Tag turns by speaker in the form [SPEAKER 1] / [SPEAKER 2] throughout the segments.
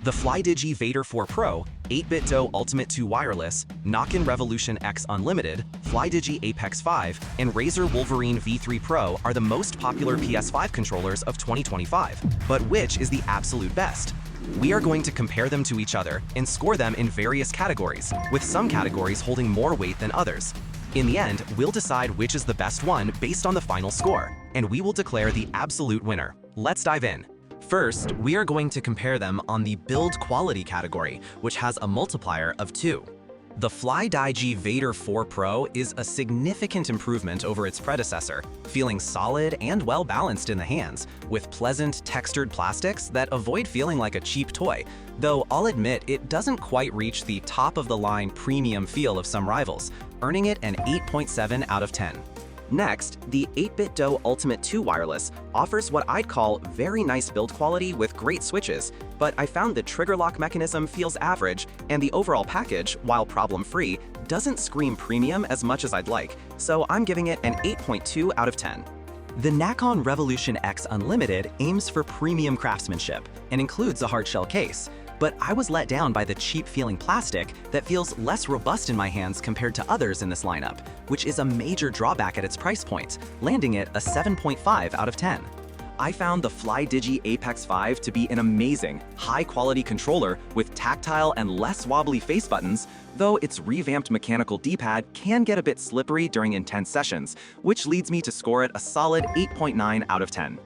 [SPEAKER 1] The FlyDigi Vader 4 Pro, 8-bit DO Ultimate 2 Wireless, Nokin Revolution X Unlimited, FlyDigi Apex 5, and Razer Wolverine V3 Pro are the most popular PS5 controllers of 2025. But which is the absolute best? We are going to compare them to each other and score them in various categories, with some categories holding more weight than others. In the end, we'll decide which is the best one based on the final score, and we will declare the absolute winner. Let's dive in. First, we are going to compare them on the build quality category, which has a multiplier of 2. The FlyDigi Vader 4 Pro is a significant improvement over its predecessor, feeling solid and well-balanced in the hands, with pleasant textured plastics that avoid feeling like a cheap toy, though I'll admit it doesn't quite reach the top-of-the-line premium feel of some rivals, earning it an 8.7 out of 10. Next, the 8-bit DO Ultimate 2 Wireless offers what I'd call very nice build quality with great switches, but I found the trigger lock mechanism feels average, and the overall package, while problem-free, doesn't scream premium as much as I'd like, so I'm giving it an 8.2 out of 10. The Nokin Revolution X Unlimited aims for premium craftsmanship and includes a hardshell case, but I was let down by the cheap-feeling plastic that feels less robust in my hands compared to others in this lineup, which is a major drawback at its price point, landing it a 7.5 out of 10. I found the FlyDigi Apex 5 to be an amazing, high-quality controller with tactile and less wobbly face buttons, though its revamped mechanical D-pad can get a bit slippery during intense sessions, which leads me to score it a solid 8.9 out of 10.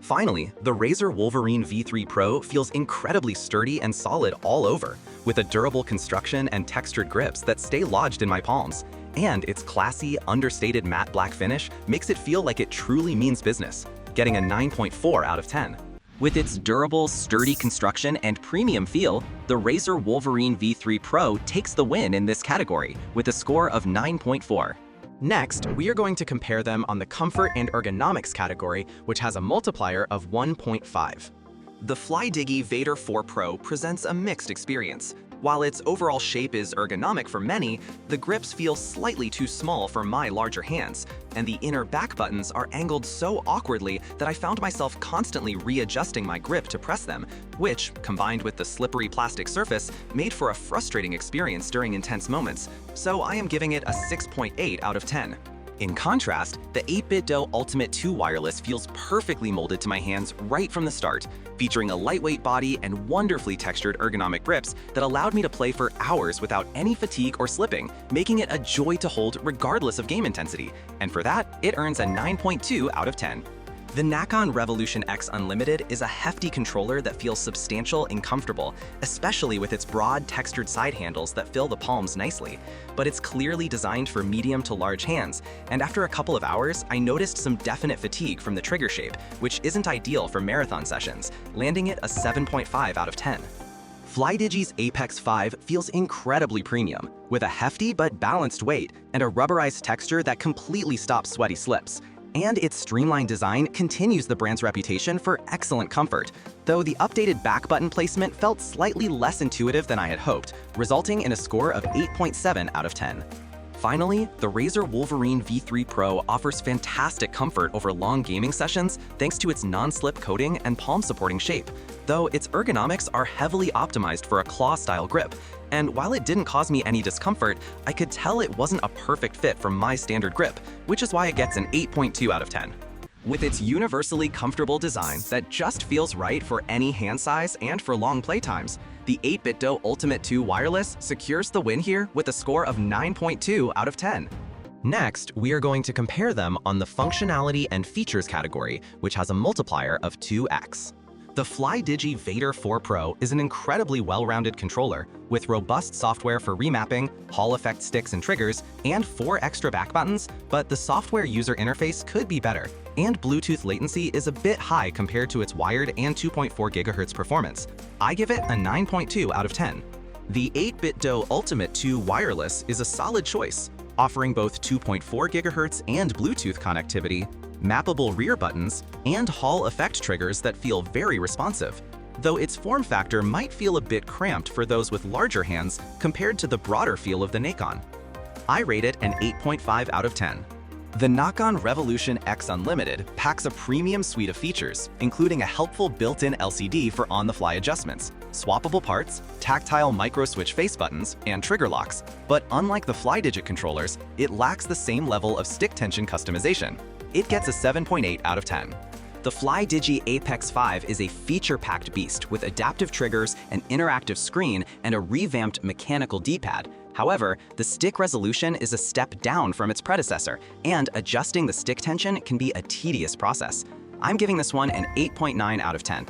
[SPEAKER 1] Finally, the Razer Wolverine V3 Pro feels incredibly sturdy and solid all over, with a durable construction and textured grips that stay lodged in my palms. And its classy, understated matte black finish makes it feel like it truly means business, getting a 9.4 out of 10. With its durable, sturdy construction and premium feel, the Razer Wolverine V3 Pro takes the win in this category, with a score of 9.4. Next, we are going to compare them on the comfort and ergonomics category, which has a multiplier of 1.5. The FlyDigi Vader 4 Pro presents a mixed experience. While its overall shape is ergonomic for many, the grips feel slightly too small for my larger hands, and the inner back buttons are angled so awkwardly that I found myself constantly readjusting my grip to press them, which, combined with the slippery plastic surface, made for a frustrating experience during intense moments, so I am giving it a 6.8 out of 10. In contrast, the 8-bit DO Ultimate 2 Wireless feels perfectly molded to my hands right from the start, featuring a lightweight body and wonderfully textured ergonomic grips that allowed me to play for hours without any fatigue or slipping, making it a joy to hold regardless of game intensity, and for that, it earns a 9.2 out of 10. The Nokin Revolution X Unlimited is a hefty controller that feels substantial and comfortable, especially with its broad, textured side handles that fill the palms nicely. But it's clearly designed for medium to large hands, and after a couple of hours, I noticed some definite fatigue from the trigger shape, which isn't ideal for marathon sessions, landing it a 7.5 out of 10. FlyDigi's Apex 5 feels incredibly premium, with a hefty but balanced weight and a rubberized texture that completely stops sweaty slips. And its streamlined design continues the brand's reputation for excellent comfort, though the updated back button placement felt slightly less intuitive than I had hoped, resulting in a score of 8.7 out of 10. Finally, the Razer Wolverine V3 Pro offers fantastic comfort over long gaming sessions thanks to its non-slip coating and palm-supporting shape, though its ergonomics are heavily optimized for a claw-style grip. And while it didn't cause me any discomfort, I could tell it wasn't a perfect fit for my standard grip, which is why it gets an 8.2 out of 10. With its universally comfortable design that just feels right for any hand size and for long playtimes, the 8-bit DO Ultimate 2 Wireless secures the win here with a score of 9.2 out of 10. Next, we are going to compare them on the functionality and features category, which has a multiplier of 2x. The FlyDigi Vader 4 Pro is an incredibly well-rounded controller with robust software for remapping, Hall effect sticks and triggers, and 4 extra back buttons, but the software user interface could be better, and Bluetooth latency is a bit high compared to its wired and 2.4 GHz performance. I give it a 9.2 out of 10. The 8-bit DO Ultimate 2 Wireless is a solid choice, offering both 2.4 GHz and Bluetooth connectivity, mappable rear buttons, and Hall effect triggers that feel very responsive, though its form factor might feel a bit cramped for those with larger hands compared to the broader feel of the Nokin. I rate it an 8.5 out of 10. The Nokin Revolution X Unlimited packs a premium suite of features, including a helpful built-in LCD for on-the-fly adjustments, swappable parts, tactile micro-switch face buttons, and trigger locks. But unlike the FlyDigit controllers, it lacks the same level of stick tension customization. It gets a 7.8 out of 10. The FlyDigi Apex 5 is a feature-packed beast with adaptive triggers, an interactive screen, and a revamped mechanical D-pad. However, the stick resolution is a step down from its predecessor, and adjusting the stick tension can be a tedious process. I'm giving this one an 8.9 out of 10.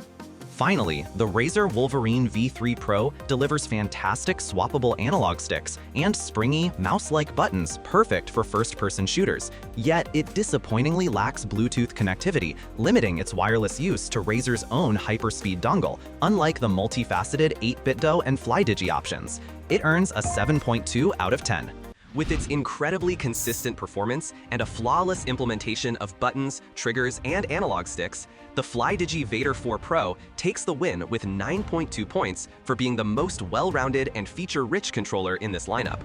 [SPEAKER 1] Finally, the Razer Wolverine V3 Pro delivers fantastic swappable analog sticks and springy, mouse-like buttons perfect for first-person shooters. Yet, it disappointingly lacks Bluetooth connectivity, limiting its wireless use to Razer's own hyperspeed dongle, unlike the multifaceted 8-bit DualSense and FlyDigi options. It earns a 7.2 out of 10. With its incredibly consistent performance and a flawless implementation of buttons, triggers, and analog sticks, the FlyDigi Vader 4 Pro takes the win with 9.2 points for being the most well-rounded and feature-rich controller in this lineup.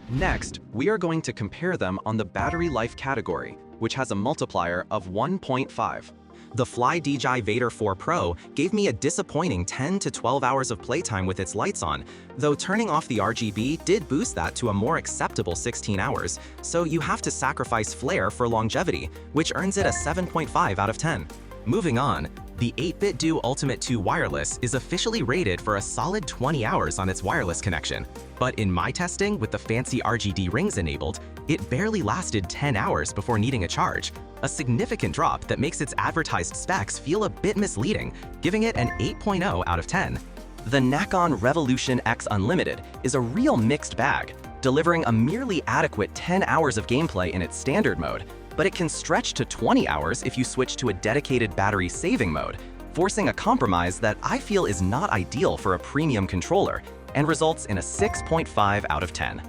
[SPEAKER 1] Next, we are going to compare them on the battery life category, which has a multiplier of 1.5. The FlyDigi Vader 4 Pro gave me a disappointing 10 to 12 hours of playtime with its lights on, though turning off the RGB did boost that to a more acceptable 16 hours, so you have to sacrifice flare for longevity, which earns it a 7.5 out of 10. Moving on, the 8-bit DualSense Ultimate 2 Wireless is officially rated for a solid 20 hours on its wireless connection, but in my testing with the fancy RGB rings enabled, it barely lasted 10 hours before needing a charge, a significant drop that makes its advertised specs feel a bit misleading, giving it an 8.0 out of 10. The Nakon Revolution X Unlimited is a real mixed bag, delivering a merely adequate 10 hours of gameplay in its standard mode, but it can stretch to 20 hours if you switch to a dedicated battery saving mode, forcing a compromise that I feel is not ideal for a premium controller and results in a 6.5 out of 10.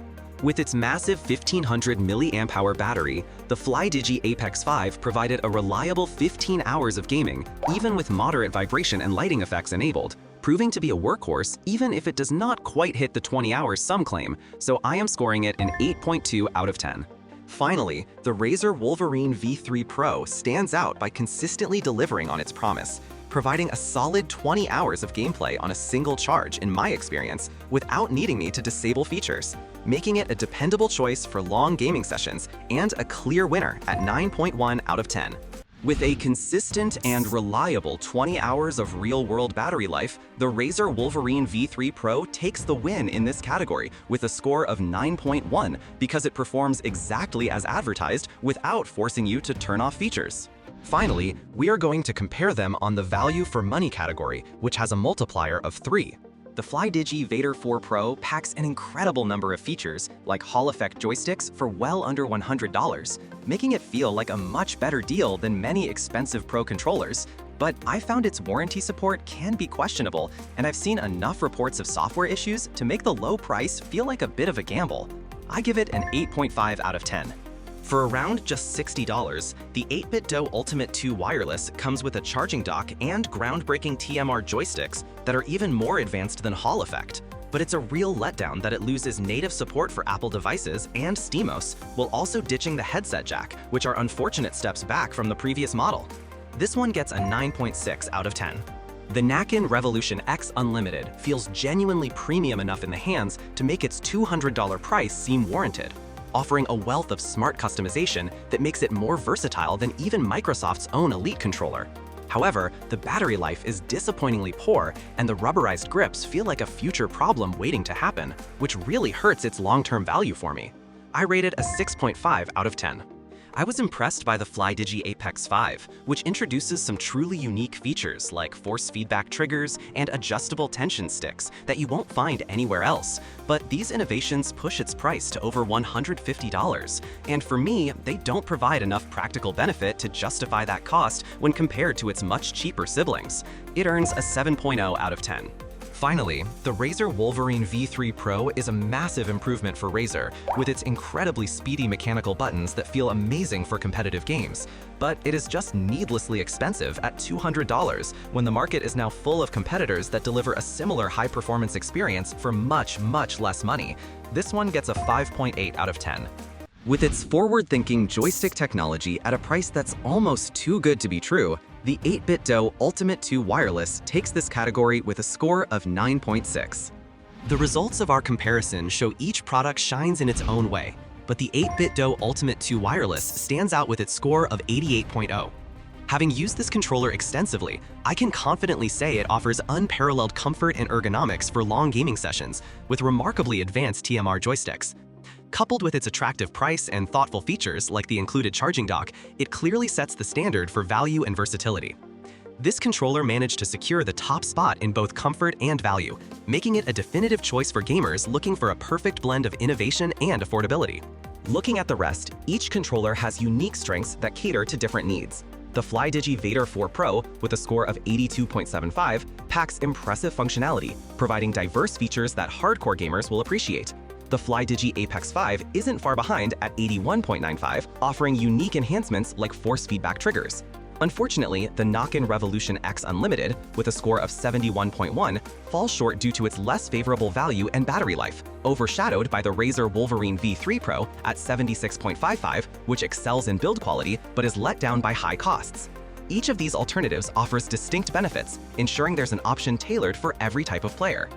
[SPEAKER 1] With its massive 1500 mAh battery, the FlyDigi Apex 5 provided a reliable 15 hours of gaming, even with moderate vibration and lighting effects enabled, proving to be a workhorse even if it does not quite hit the 20 hours some claim, so I am scoring it an 8.2 out of 10. Finally, the Razer Wolverine V3 Pro stands out by consistently delivering on its promise, providing a solid 20 hours of gameplay on a single charge in my experience without needing me to disable features, making it a dependable choice for long gaming sessions and a clear winner at 9.1 out of 10. With a consistent and reliable 20 hours of real-world battery life, the Razer Wolverine V3 Pro takes the win in this category with a score of 9.1 because it performs exactly as advertised without forcing you to turn off features. Finally, we are going to compare them on the value for money category, which has a multiplier of 3. The FlyDigi Vader 4 Pro packs an incredible number of features, like Hall effect joysticks for well under $100, making it feel like a much better deal than many expensive Pro controllers. But I found its warranty support can be questionable, and I've seen enough reports of software issues to make the low price feel like a bit of a gamble. I give it an 8.5 out of 10. For around just $60, the 8-bit DualSense Ultimate 2 Wireless comes with a charging dock and groundbreaking TMR joysticks that are even more advanced than Hall effect. But it's a real letdown that it loses native support for Apple devices and SteamOS, while also ditching the headset jack, which are unfortunate steps back from the previous model. This one gets a 9.6 out of 10. The Nakon Revolution X Unlimited feels genuinely premium enough in the hands to make its $200 price seem warranted, offering a wealth of smart customization that makes it more versatile than even Microsoft's own Elite controller. However, the battery life is disappointingly poor, and the rubberized grips feel like a future problem waiting to happen, which really hurts its long-term value for me. I rate it a 6.5 out of 10. I was impressed by the FlyDigi Apex 5, which introduces some truly unique features like force feedback triggers and adjustable tension sticks that you won't find anywhere else. But these innovations push its price to over $150, and for me, they don't provide enough practical benefit to justify that cost when compared to its much cheaper siblings. It earns a 7.0 out of 10. Finally, the Razer Wolverine V3 Pro is a massive improvement for Razer, with its incredibly speedy mechanical buttons that feel amazing for competitive games. But it is just needlessly expensive at $200 when the market is now full of competitors that deliver a similar high-performance experience for much, much less money. This one gets a 5.8 out of 10. With its forward-thinking joystick technology at a price that's almost too good to be true, The 8BitDo Ultimate 2 Wireless takes this category with a score of 9.6. The results of our comparison show each product shines in its own way, but the 8BitDo Ultimate 2 Wireless stands out with its score of 88.0. Having used this controller extensively, I can confidently say it offers unparalleled comfort and ergonomics for long gaming sessions with remarkably advanced TMR joysticks. Coupled with its attractive price and thoughtful features like the included charging dock, it clearly sets the standard for value and versatility. This controller managed to secure the top spot in both comfort and value, making it a definitive choice for gamers looking for a perfect blend of innovation and affordability. Looking at the rest, each controller has unique strengths that cater to different needs. The FlyDigi Vader 4 Pro, with a score of 82.75, packs impressive functionality, providing diverse features that hardcore gamers will appreciate. The FlyDigi Apex 5 isn't far behind at 81.95, offering unique enhancements like force feedback triggers. Unfortunately, the Nokin Revolution X Unlimited, with a score of 71.1, falls short due to its less favorable value and battery life, overshadowed by the Razer Wolverine V3 Pro at 76.55, which excels in build quality but is let down by high costs. Each of these alternatives offers distinct benefits, ensuring there's an option tailored for every type of player.